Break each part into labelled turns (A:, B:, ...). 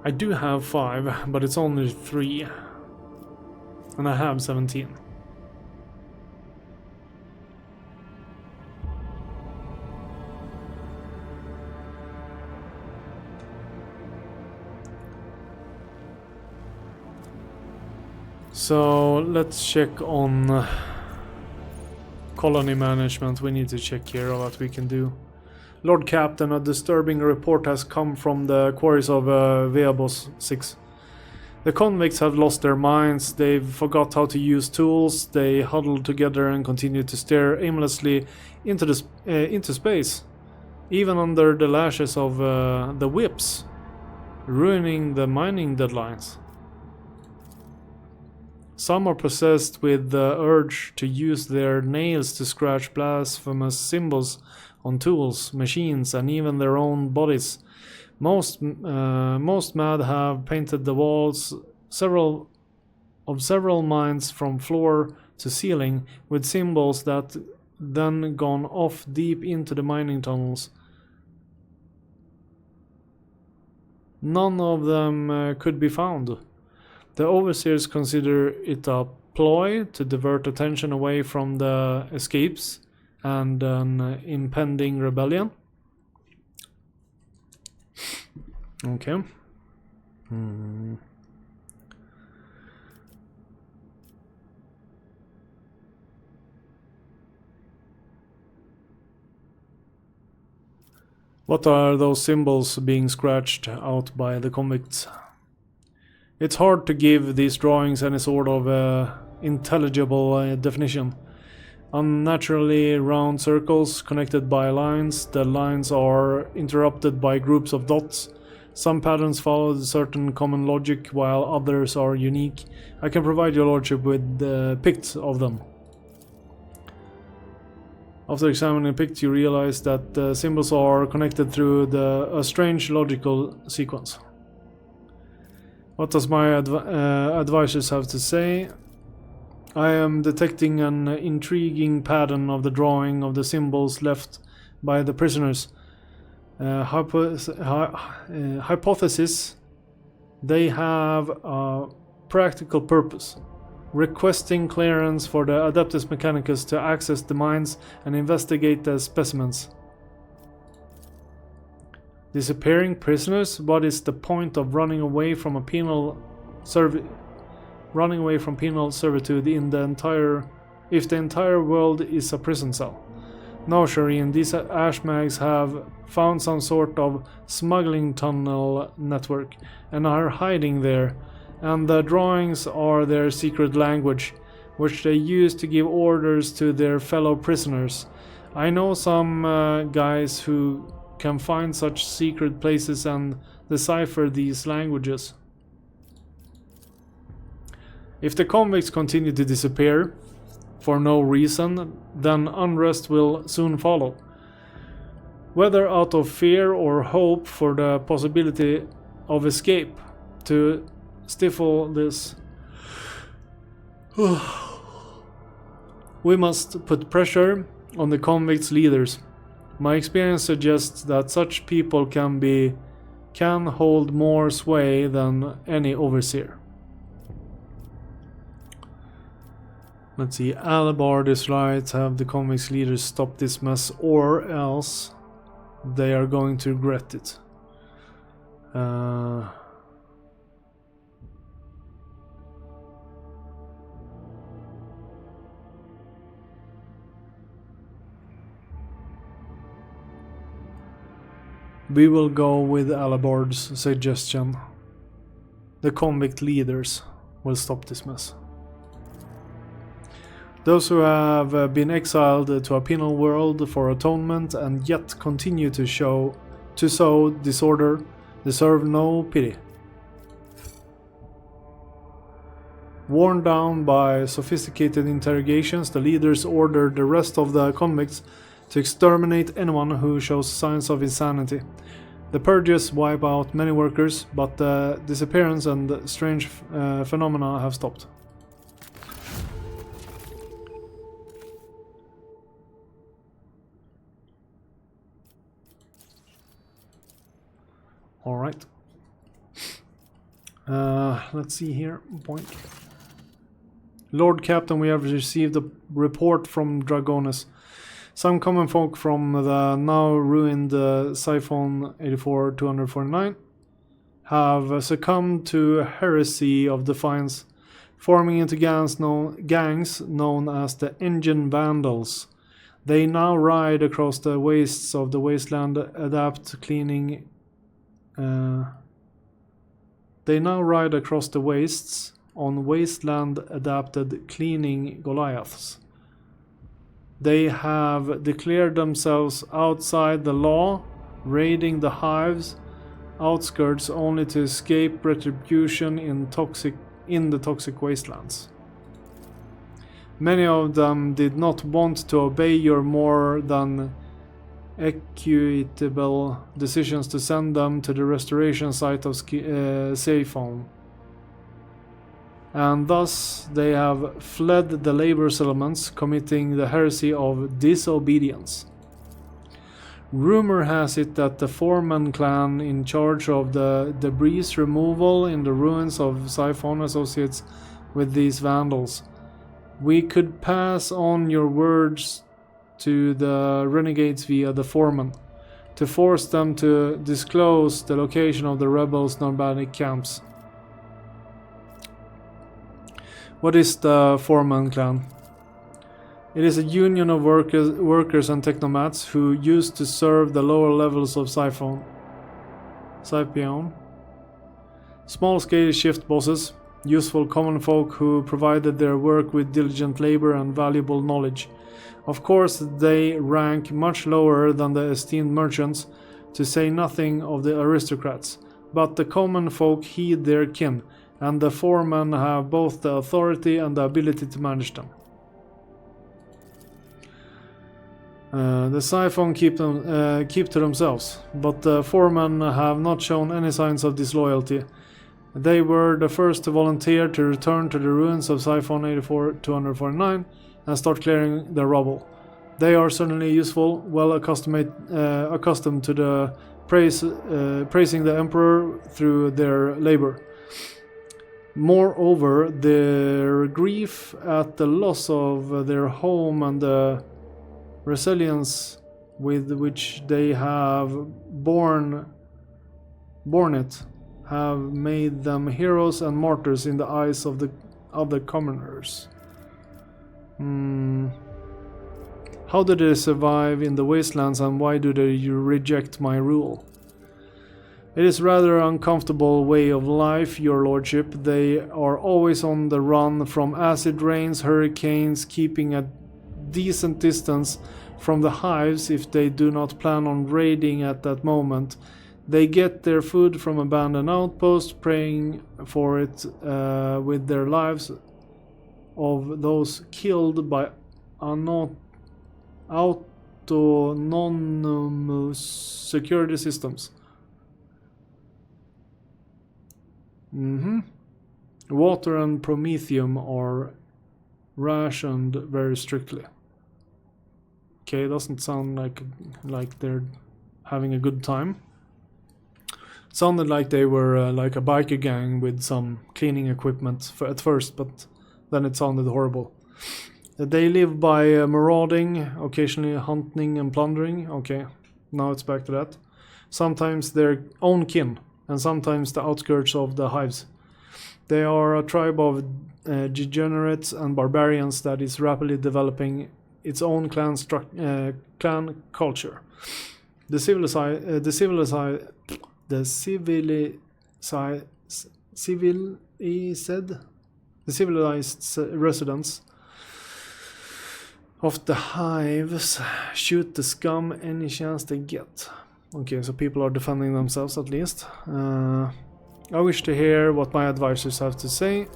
A: I do have 5, but it's only 3. And I have 17. So let's check on colony management. We need to check here what we can do. Lord Captain, a disturbing report has come from the quarries of Veabos 6. The convicts have lost their minds, they've forgot how to use tools, they huddle together and continue to stare aimlessly into space, even under the lashes of the whips, ruining the mining deadlines. Some are possessed with the urge to use their nails to scratch blasphemous symbols on tools, machines, and even their own bodies. Most mad have painted the walls several mines from floor to ceiling with symbols that then gone off deep into the mining tunnels. None of them could be found. The overseers consider it a ploy to divert attention away from the escapes and an impending rebellion. Okay. What are those symbols being scratched out by the convicts? It's hard to give these drawings any sort of intelligible definition. Unnaturally round circles connected by lines. The lines are interrupted by groups of dots. Some patterns follow certain common logic, while others are unique. I can provide your lordship with pics of them. After examining the pict, you realize that the symbols are connected through a strange logical sequence. What does my advisors have to say? I am detecting an intriguing pattern of the drawing of the symbols left by the prisoners. Hypothesis: they have a practical purpose, requesting clearance for the Adeptus Mechanicus to access the mines and investigate the specimens. Disappearing prisoners? What is the point of running away from penal servitude if the entire world is a prison cell? No, Shireen, these ashmags have found some sort of smuggling tunnel network and are hiding there, and the drawings are their secret language, which they use to give orders to their fellow prisoners. I know some guys who can find such secret places and decipher these languages. If the convicts continue to disappear for no reason, then unrest will soon follow. Whether out of fear or hope for the possibility of escape, to stifle this, we must put pressure on the convicts' leaders. My experience suggests that such people can hold more sway than any overseer. Let's see, Alabard is right, have the convicts leaders stop this mess or else they are going to regret it. We will go with Alabard's suggestion. The convict leaders will stop this mess. Those who have been exiled to a penal world for atonement and yet continue to sow disorder deserve no pity. Worn down by sophisticated interrogations, the leaders order the rest of the convicts to exterminate anyone who shows signs of insanity. The purges wipe out many workers, but the disappearance and strange phenomena have stopped. Alright. Let's see here. Point. Lord Captain, we have received a report from Dragonis. Some common folk from the now ruined Siphon 84-249 have succumbed to a heresy of defiance, forming into gangs known as the Engine Vandals. They now ride across the wastes of the wasteland on wasteland adapted cleaning Goliaths. They have declared themselves outside the law, raiding the hive's outskirts only to escape retribution in the toxic wastelands. Many of them did not want to obey your more than equitable decisions to send them to the restoration site of Siphon. And thus they have fled the labor settlements, committing the heresy of disobedience. Rumor has it that the Forsman clan in charge of the debris removal in the ruins of Siphon associates with these vandals. We could pass on your words to the renegades via the Forsman, to force them to disclose the location of the rebels' nomadic camps. What is the Forsman clan? It is a union of workers and technomats who used to serve the lower levels of Siphon. Small-scale shift bosses, useful common folk who provided their work with diligent labor and valuable knowledge. Of course, they rank much lower than the esteemed merchants, to say nothing of the aristocrats, but the common folk heed their kin, and the Forsman have both the authority and the ability to manage them. The Siphon keep to themselves, but the Forsman have not shown any signs of disloyalty. They were the first to volunteer to return to the ruins of Siphon 84-249 and start clearing the rubble. They are certainly useful, well accustomed to the praising the Emperor through their labor. Moreover, their grief at the loss of their home and the resilience with which they have borne it have made them heroes and martyrs in the eyes of the other commoners. How do they survive in the wastelands, and why do they reject my rule? It is rather an uncomfortable way of life, your lordship. They are always on the run from acid rains, hurricanes, keeping a decent distance from the hives if they do not plan on raiding at that moment. They get their food from abandoned outposts, praying for it with their lives of those killed by autonomous security systems. Water and promethium are rationed very strictly. Okay, it doesn't sound like they're having a good time. It sounded like they were like a biker gang with some cleaning equipment at first, but then it sounded horrible. They live by marauding, occasionally hunting and plundering. Okay, now it's back to that. Sometimes their own kin, and sometimes the outskirts of the hives. They are a tribe of degenerates and barbarians that is rapidly developing its own clan culture. The civilized residents of the hives shoot the scum any chance they get. Okay, so people are defending themselves at least. I wish to hear what my advisors have to say.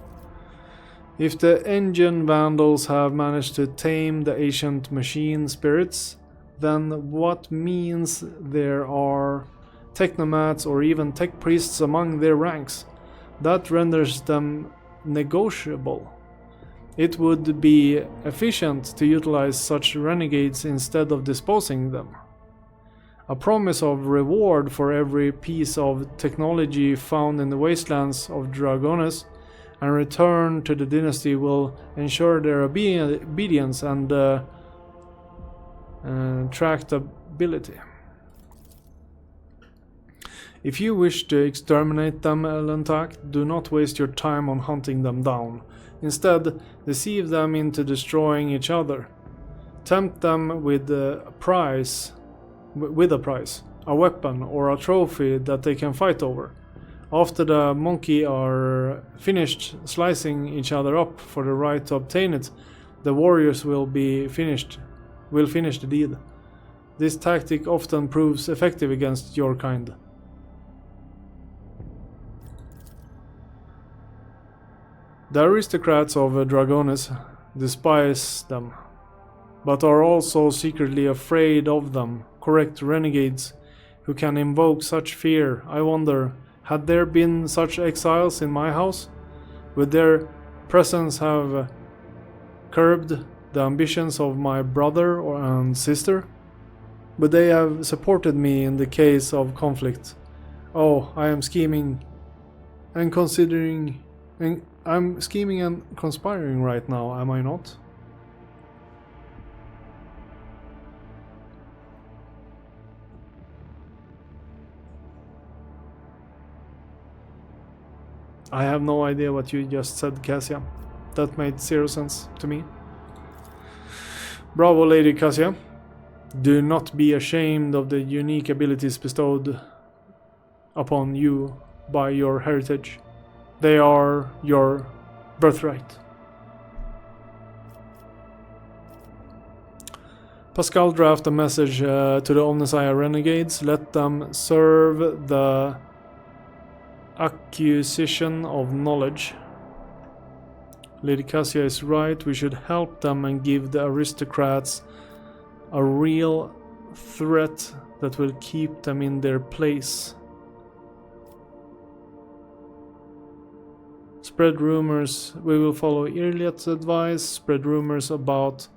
A: If the engine vandals have managed to tame the ancient machine spirits, then what means there are technomats or even tech priests among their ranks? That renders them negotiable. It would be efficient to utilize such renegades instead of disposing them. A promise of reward for every piece of technology found in the wastelands of Dragones and return to the dynasty will ensure their obedience and tractability. If you wish to exterminate them, Elentak, do not waste your time on hunting them down. Instead, deceive them into destroying each other. Tempt them with a prize, a weapon or a trophy that they can fight over. After the monkey are finished slicing each other up for the right to obtain it, the warriors will finish the deed. This tactic often proves effective against your kind. The aristocrats of Dragones despise them, but are also secretly afraid of them. Correct renegades who can invoke such fear. I wonder, had there been such exiles in my house? Would their presence have curbed the ambitions of my brother and sister? Would they have supported me in the case of conflict? Oh, I am scheming and considering... I'm scheming and conspiring right now, am I not? I have no idea what you just said, Cassia. That made zero sense to me. Bravo, Lady Cassia. Do not be ashamed of the unique abilities bestowed upon you by your heritage. They are your birthright. Pascal draft a message to the Omnissiah renegades. Let them serve the acquisition of knowledge. Lady Cassia is right. We should help them and give the aristocrats a real threat that will keep them in their place. Spread rumors. We will follow Irliat's advice. Spread rumors about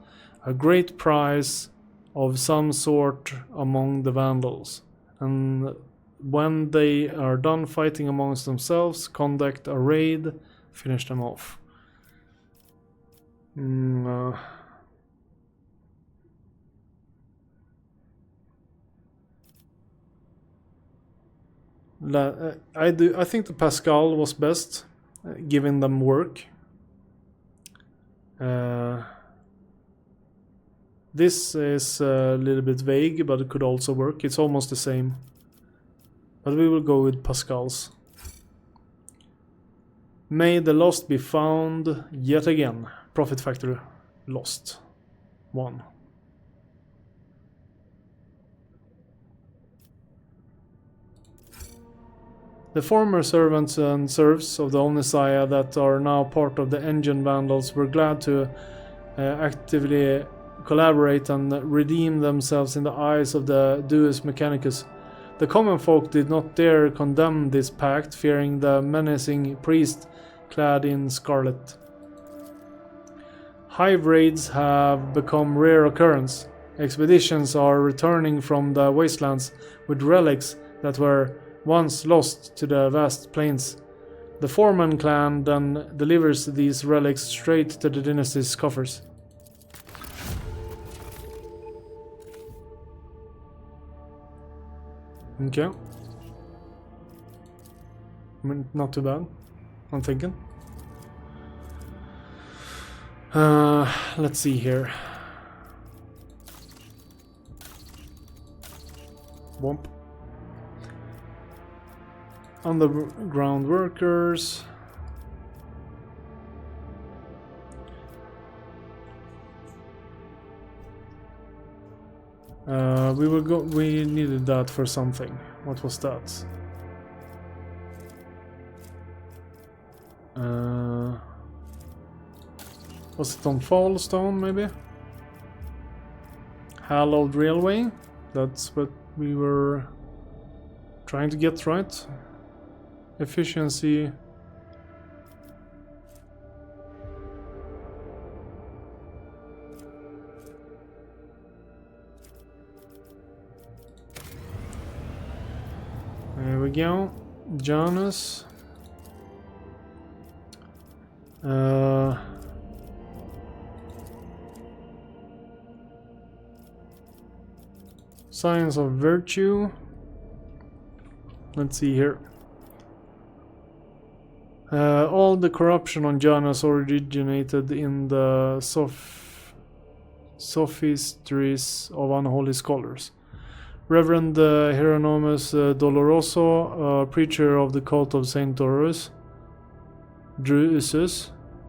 A: a great prize of some sort among the Vandals. And when they are done fighting amongst themselves, conduct a raid, finish them off. I think the Pascal was best, giving them work. This is a little bit vague, but it could also work. It's almost the same. But we will go with Pascal's. May the lost be found yet again. Profit factor lost. 1. The former servants and serfs of the Omnissiah that are now part of the Engine Vandals were glad to actively collaborate and redeem themselves in the eyes of the Deus Mechanicus. The common folk did not dare condemn this pact, fearing the menacing priest clad in scarlet. Hive raids have become rare occurrence. Expeditions are returning from the wastelands with relics that were once lost to the vast plains. The Forsman clan then delivers these relics straight to the dynasty's coffers. Okay. I mean, not too bad, I'm thinking. Let's see here. Womp. Underground workers. We will go. We needed that for something. What was that? Was it on Fallstone, maybe? Hallowed Railway. That's what we were trying to get right. Efficiency. There we go. Janus. Science of virtue. Let's see here. All the corruption on Janus originated in the sophistries of unholy scholars. Reverend Hieronymus Doloroso, a preacher of the cult of Saint Drusus,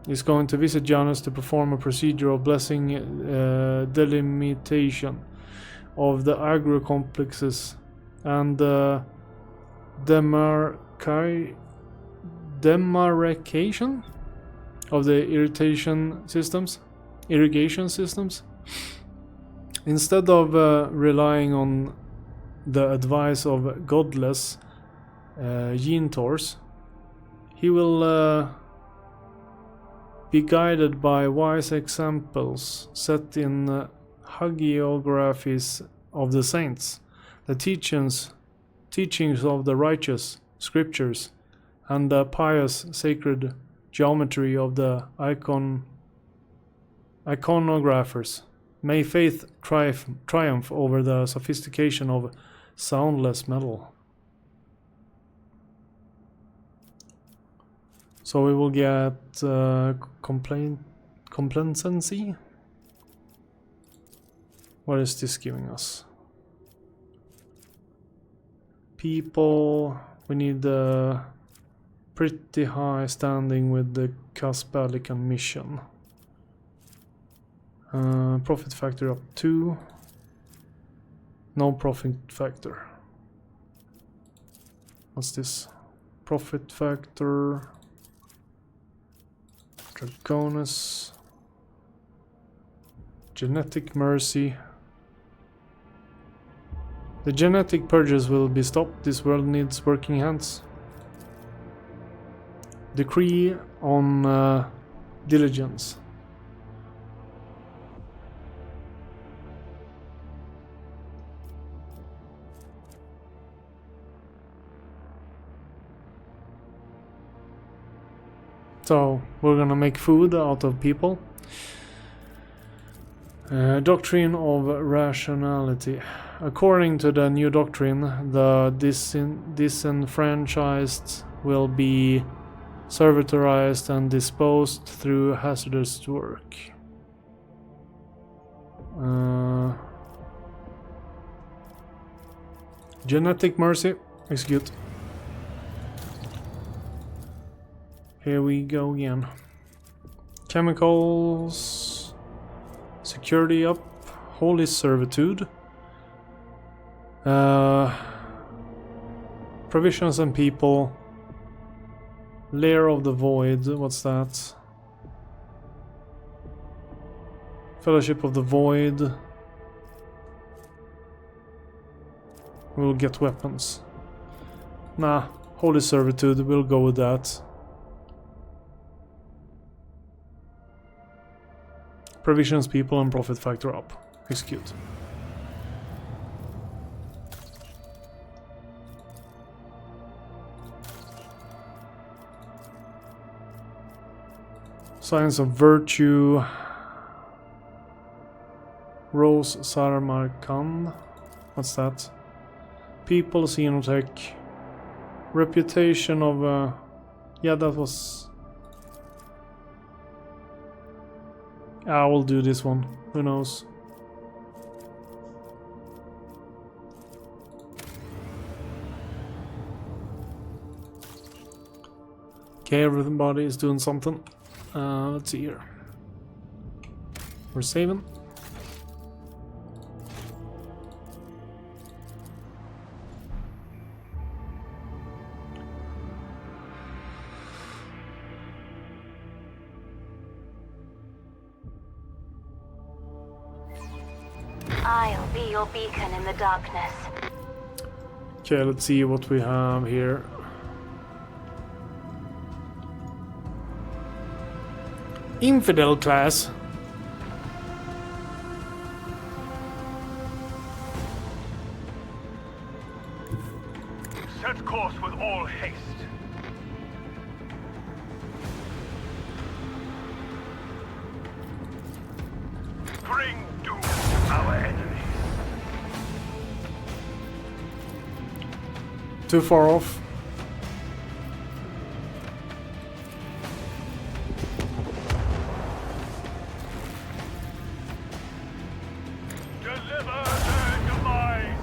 A: is going to visit Janus to perform a procedure of blessing delimitation of the agro-complexes and demarcation of the irrigation systems. Instead of relying on the advice of godless Yintors, he will be guided by wise examples set in hagiographies of the saints, the teachings of the righteous scriptures, and the pious sacred geometry of the iconographers. May faith triumph over the sophistication of soundless metal. So we will get complacency. What is this giving us? People, we need pretty high standing with the Caspalican mission. Profit factor up 2. No profit factor. What's this? Profit factor. Dragonus. Genetic mercy. The genetic purges will be stopped. This world needs working hands. Decree on diligence. So we're gonna make food out of people. Doctrine of rationality. According to the new doctrine, the disenfranchised will be servitorized and disposed through hazardous work. Genetic mercy. Execute. Here we go again. Chemicals. Security up. Holy servitude. Provisions and people. Lair of the Void. What's that? Fellowship of the Void. We'll get weapons. Nah, Holy Servitude. We'll go with that. Provisions, people, and profit factor up. Execute. Science of virtue. Rose Samarkand. What's that? People, Xenotech. Reputation of... yeah, that was... I will do this one. Who knows? Okay, everybody is doing something. Let's see here. We're saving.
B: I'll be your beacon in the darkness.
A: Okay, let's see what we have here. Infidel class.
C: Set course with all haste. Bring doom to our enemies.
A: Too far off.
C: Deliver their demise.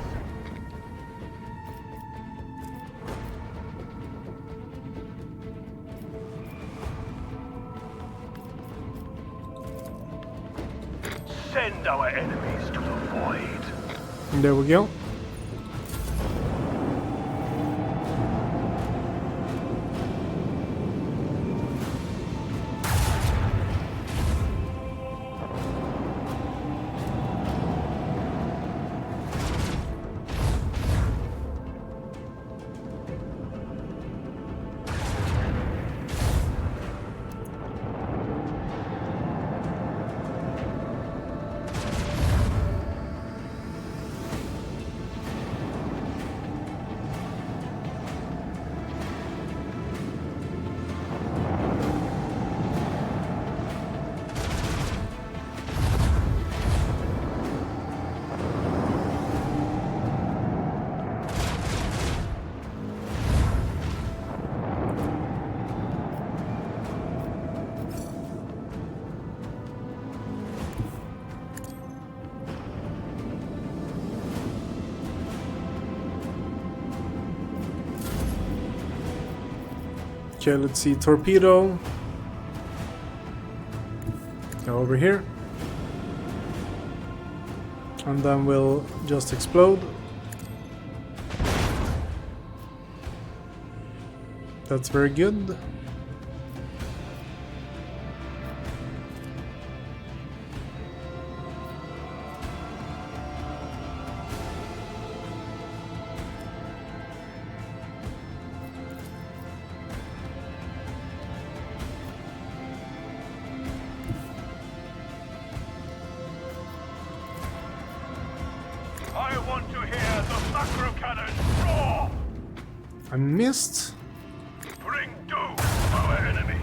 C: Send our enemies to the void.
A: There we go. Okay, let's see. Torpedo. Go over here. And then we'll just explode. That's very good.
C: I want to hear the macro cannon roar.
A: I missed.
C: Bring doom to our enemies.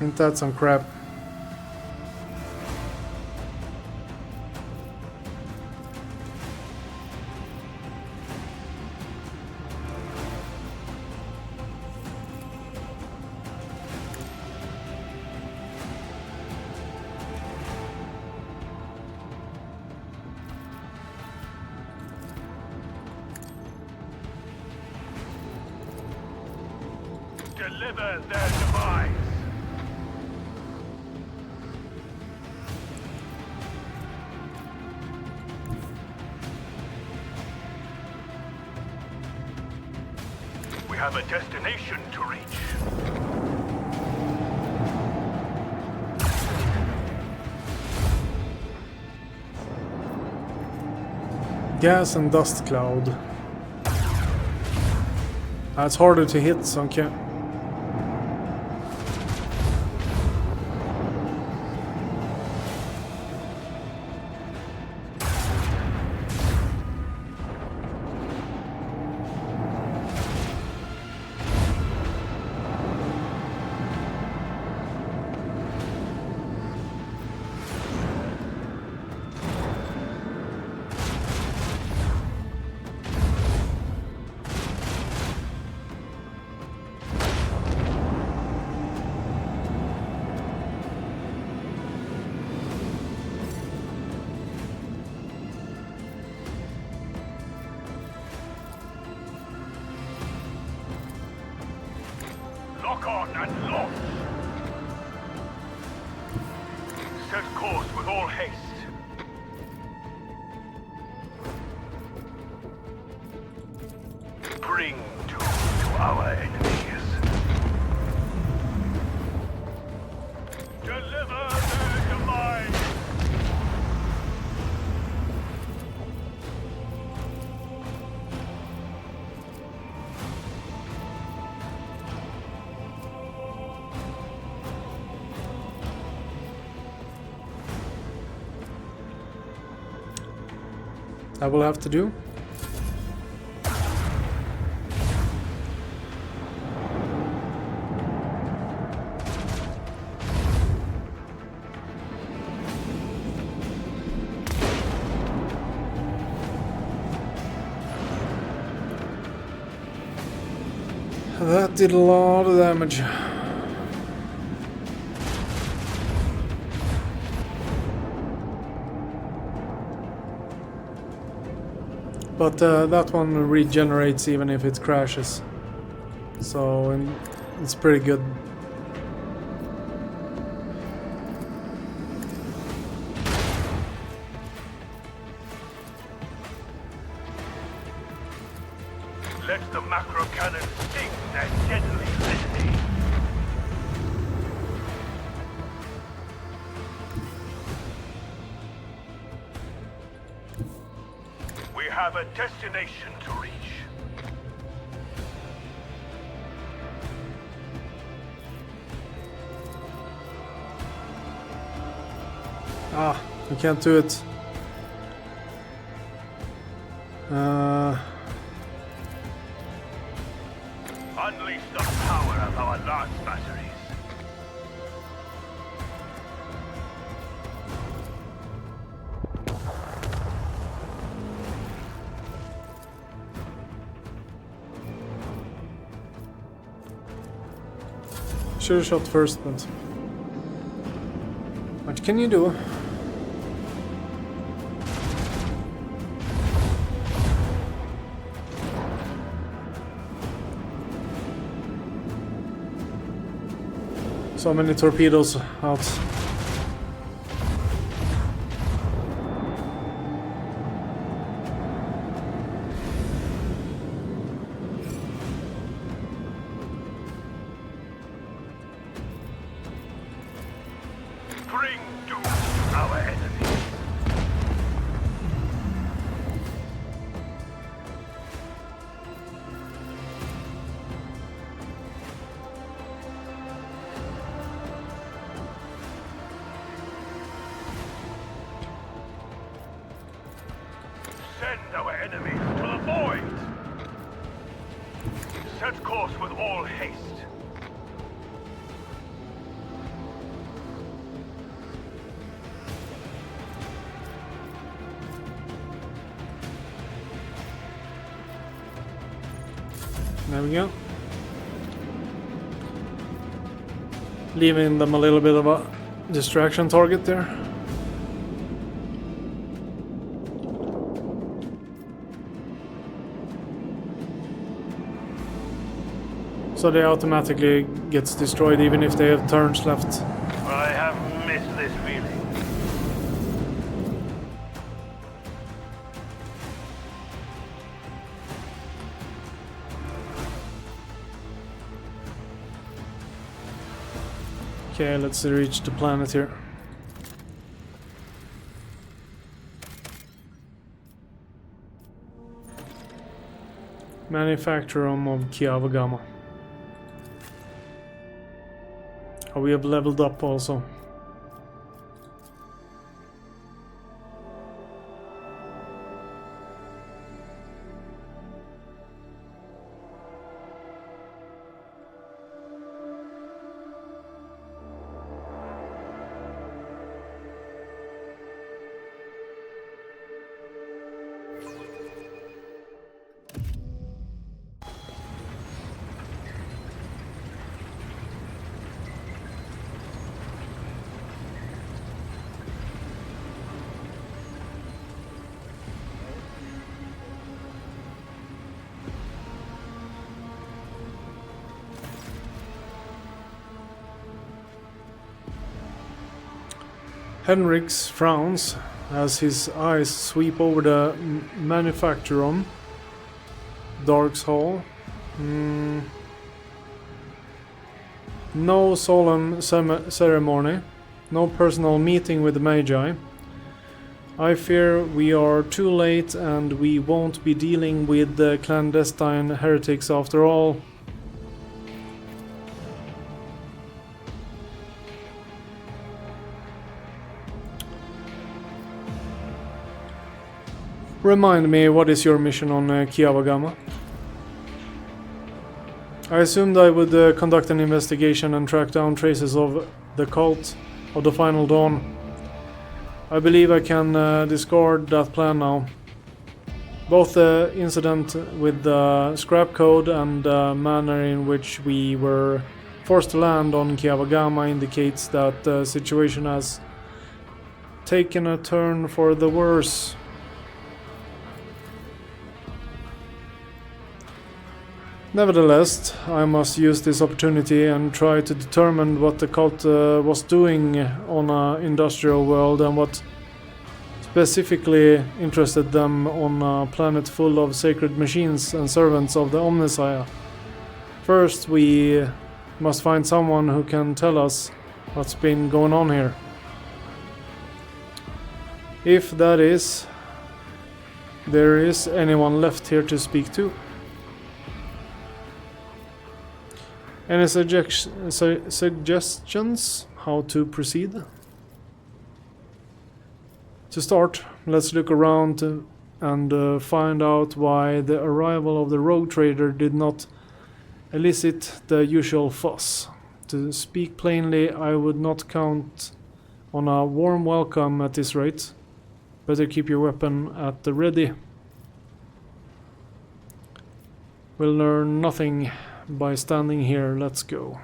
A: Ain't that some crap?
C: Deliver their demise. We have a destination to reach.
A: Gas and dust cloud. It's harder to hit, so I can't.
C: Lock on and launch. Set course with all haste. Bring doom to our enemies. Deliver their demise.
A: I will have to do. That did a lot of damage. But that one regenerates even if it crashes. So it's pretty good.
C: Let the macro cannon sting their deadly litany. We have a destination to reach.
A: Ah, we can't do it.
C: Unleash the power of our lance batteries.
A: Should have shot first, but what can you do? So many torpedoes out.
C: Bring doom to our enemies. Send our enemies to the void. Set course with all haste.
A: There we go. Leaving them a little bit of a distraction target there. So they automatically gets destroyed even if they have turns left.
C: I have missed this feeling.
A: Okay, let's reach the planet here. Manufacturer of Kiavagama. Oh, we have leveled up also. Henriks frowns as his eyes sweep over the manufacturer. Dark's Hall. No solemn ceremony. No personal meeting with the Magi. I fear we are too late and we won't be dealing with the clandestine heretics after all. Remind me, what is your mission on Kiawagama? I assumed I would conduct an investigation and track down traces of the cult of the Final Dawn. I believe I can discard that plan now. Both the incident with the scrap code and the manner in which we were forced to land on Kiawagama indicates that the situation has taken a turn for the worse. Nevertheless, I must use this opportunity and try to determine what the cult was doing on an industrial world and what specifically interested them on a planet full of sacred machines and servants of the Omnissiah. First, we must find someone who can tell us what's been going on here. If that is, there is anyone left here to speak to. Any suggestions how to proceed? To start, let's look around and find out why the arrival of the rogue trader did not elicit the usual fuss. To speak plainly, I would not count on a warm welcome at this rate. Better keep your weapon at the ready. We'll learn nothing by standing here. Let's go.